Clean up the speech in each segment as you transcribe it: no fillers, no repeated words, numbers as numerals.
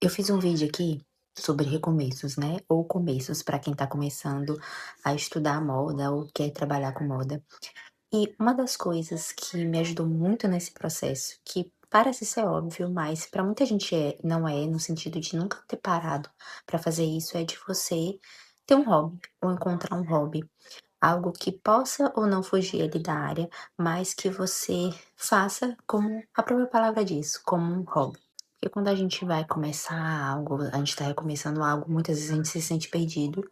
Eu fiz um vídeo aqui sobre recomeços, né, ou começos para quem tá começando a estudar moda ou quer trabalhar com moda. E uma das coisas que me ajudou muito nesse processo, que parece ser óbvio, mas para muita gente não é, no sentido de nunca ter parado para fazer isso, é de você ter um hobby ou encontrar um hobby, algo que possa ou não fugir ali da área, mas que você faça como a própria palavra diz, como um hobby. Porque quando a gente vai começar algo, a gente está recomeçando algo, muitas vezes a gente se sente perdido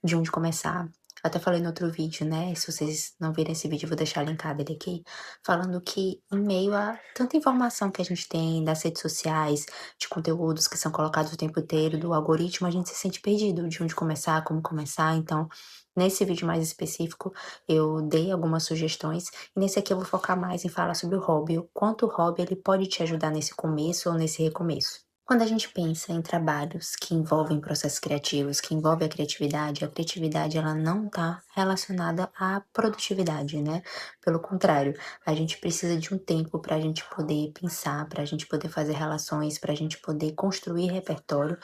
de onde começar. Eu até falei no outro vídeo, né? Se vocês não viram esse vídeo, eu vou deixar linkado ele aqui, falando que em meio a tanta informação que a gente tem das redes sociais, de conteúdos que são colocados o tempo inteiro, do algoritmo, a gente se sente perdido de onde começar, como começar. Então, nesse vídeo mais específico, eu dei algumas sugestões e nesse aqui eu vou focar mais em falar sobre o hobby, o quanto o hobby ele pode te ajudar nesse começo ou nesse recomeço. Quando a gente pensa em trabalhos que envolvem processos criativos, que envolvem a criatividade ela não está relacionada à produtividade, né? Pelo contrário, a gente precisa de um tempo para a gente poder pensar, para a gente poder fazer relações, para a gente poder construir repertório,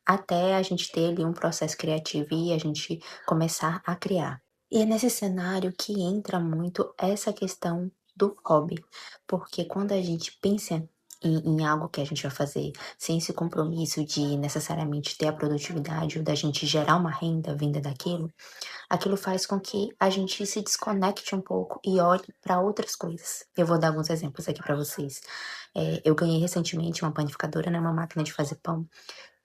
até a gente ter ali um processo criativo e a gente começar a criar. E é nesse cenário que entra muito essa questão do hobby, porque quando a gente pensa em algo que a gente vai fazer sem esse compromisso de necessariamente ter a produtividade ou da gente gerar uma renda vinda daquilo, aquilo faz com que a gente se desconecte um pouco e olhe para outras coisas. Eu vou dar alguns exemplos aqui para vocês. Eu ganhei recentemente uma panificadora, né, uma máquina de fazer pão,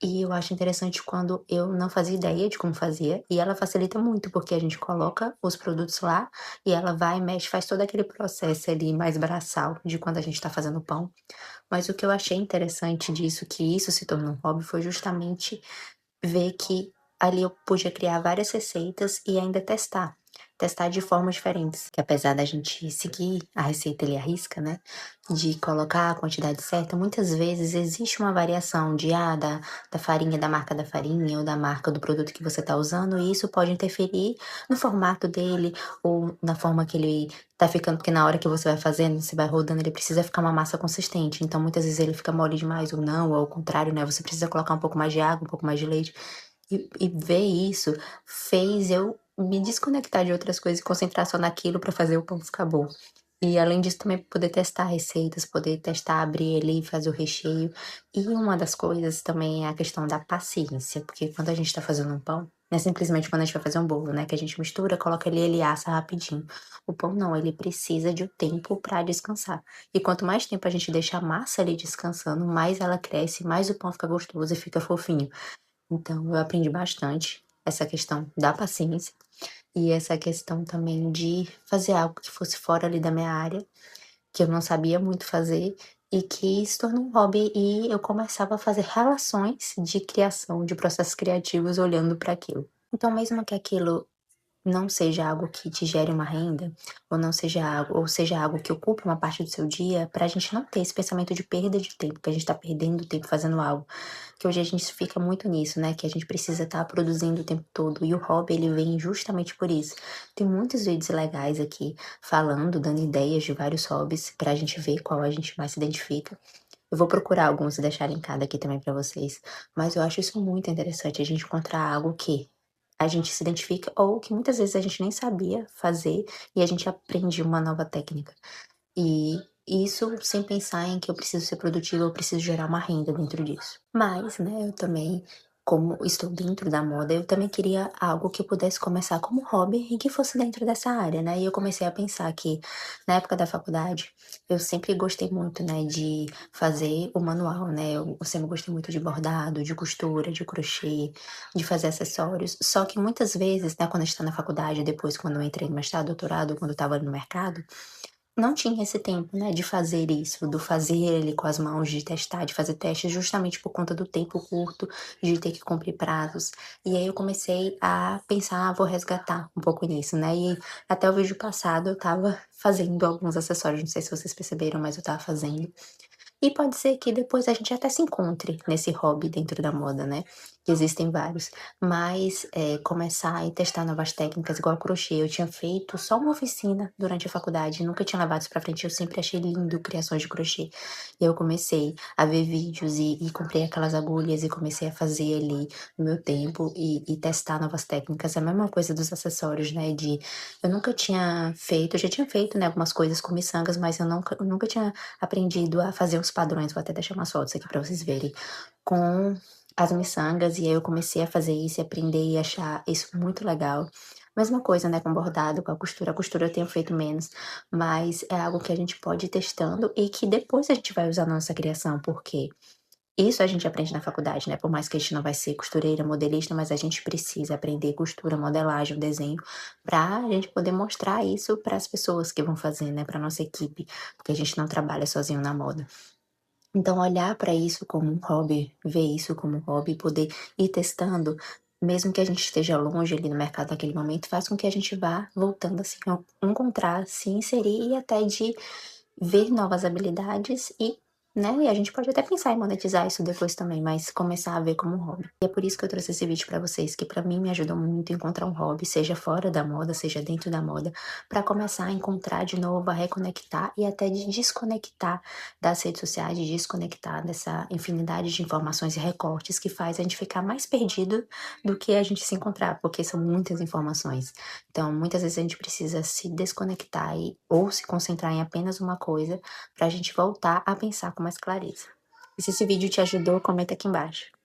e eu acho interessante quando eu não fazia ideia de como fazia, e ela facilita muito, porque a gente coloca os produtos lá, e ela vai, mexe, faz todo aquele processo ali mais braçal de quando a gente está fazendo pão. Mas o que eu achei interessante disso, que isso se tornou um hobby, foi justamente ver que ali eu podia criar várias receitas e ainda testar. Testar de formas diferentes, que apesar da gente seguir a receita ali à risca, né, de colocar a quantidade certa, muitas vezes existe uma variação da farinha, da marca da farinha ou da marca do produto que você está usando, e isso pode interferir no formato dele ou na forma que ele tá ficando, porque na hora que você vai fazendo, você vai rodando, ele precisa ficar uma massa consistente, então muitas vezes ele fica mole demais ou não, ou ao contrário, né, você precisa colocar um pouco mais de água, um pouco mais de leite. E ver isso fez eu me desconectar de outras coisas e concentrar só naquilo pra fazer o pão ficar bom. E além disso também poder testar receitas, poder testar, abrir ali e fazer o recheio. E uma das coisas também é a questão da paciência, porque quando a gente tá fazendo um pão, não é simplesmente quando a gente vai fazer um bolo, né, que a gente mistura, coloca ali, ele assa rapidinho. O pão não, ele precisa de um tempo pra descansar. E quanto mais tempo a gente deixa a massa ali descansando, mais ela cresce, mais o pão fica gostoso e fica fofinho. Então, eu aprendi bastante essa questão da paciência e essa questão também de fazer algo que fosse fora ali da minha área, que eu não sabia muito fazer e que se tornou um hobby e eu começava a fazer relações de criação, de processos criativos olhando para aquilo. Então, mesmo que aquilo não seja algo que te gere uma renda, ou seja algo que ocupe uma parte do seu dia, para a gente não ter esse pensamento de perda de tempo, que a gente está perdendo tempo fazendo algo. Que hoje a gente fica muito nisso, né? Que a gente precisa estar produzindo o tempo todo. E o hobby, ele vem justamente por isso. Tem muitos vídeos legais aqui falando, dando ideias de vários hobbies pra gente ver qual a gente mais se identifica. Eu vou procurar alguns e deixar linkado aqui também pra vocês. Mas eu acho isso muito interessante, a gente encontrar algo que a gente se identifica ou que muitas vezes a gente nem sabia fazer e a gente aprende uma nova técnica. E isso sem pensar em que eu preciso ser produtiva, eu preciso gerar uma renda dentro disso. Mas, né, eu também, como estou dentro da moda, eu também queria algo que eu pudesse começar como hobby e que fosse dentro dessa área, né? E eu comecei a pensar que na época da faculdade, eu sempre gostei muito, né, de fazer o manual, né? Eu sempre gostei muito de bordado, de costura, de crochê, de fazer acessórios. Só que muitas vezes, né, quando a gente tá na faculdade, depois quando eu entrei no mestrado, doutorado, quando eu estava no mercado, não tinha esse tempo, né, de fazer isso, do fazer ele com as mãos, de testar, de fazer testes, justamente por conta do tempo curto, de ter que cumprir prazos. E aí eu comecei a pensar: "Ah, vou resgatar um pouco nisso", né, e até o vídeo passado eu estava fazendo alguns acessórios, não sei se vocês perceberam, mas eu estava fazendo. E pode ser que depois a gente até se encontre nesse hobby dentro da moda, né, que existem vários. Mas, começar e testar novas técnicas igual crochê, eu tinha feito só uma oficina durante a faculdade, nunca tinha levado isso pra frente, eu sempre achei lindo criações de crochê. E eu comecei a ver vídeos e comprei aquelas agulhas e comecei a fazer ali no meu tempo e testar novas técnicas. É a mesma coisa dos acessórios, né, eu nunca tinha feito, eu já tinha feito, né, algumas coisas com miçangas, mas eu nunca tinha aprendido a fazer os padrões, vou até deixar umas fotos aqui pra vocês verem, com as miçangas, e aí eu comecei a fazer isso e aprender e achar isso muito legal. Mesma coisa, né, com bordado, com a costura eu tenho feito menos, mas é algo que a gente pode ir testando e que depois a gente vai usar na nossa criação, porque isso a gente aprende na faculdade, né, por mais que a gente não vai ser costureira, modelista, mas a gente precisa aprender costura, modelagem, desenho, pra gente poder mostrar isso para as pessoas que vão fazer, né, pra nossa equipe, porque a gente não trabalha sozinho na moda. Então olhar para isso como um hobby, ver isso como um hobby, poder ir testando, mesmo que a gente esteja longe ali no mercado naquele momento, faz com que a gente vá voltando assim a encontrar, se inserir e até de ver novas habilidades né, e a gente pode até pensar em monetizar isso depois também, mas começar a ver como um hobby. E é por isso que eu trouxe esse vídeo pra vocês, que pra mim me ajudou muito a encontrar um hobby, seja fora da moda, seja dentro da moda, pra começar a encontrar de novo, a reconectar e até de desconectar das redes sociais, de desconectar dessa infinidade de informações e recortes que faz a gente ficar mais perdido do que a gente se encontrar, porque são muitas informações. Então, muitas vezes a gente precisa se desconectar ou se concentrar em apenas uma coisa, para a gente voltar a pensar com mais clareza. E se esse vídeo te ajudou, comenta aqui embaixo.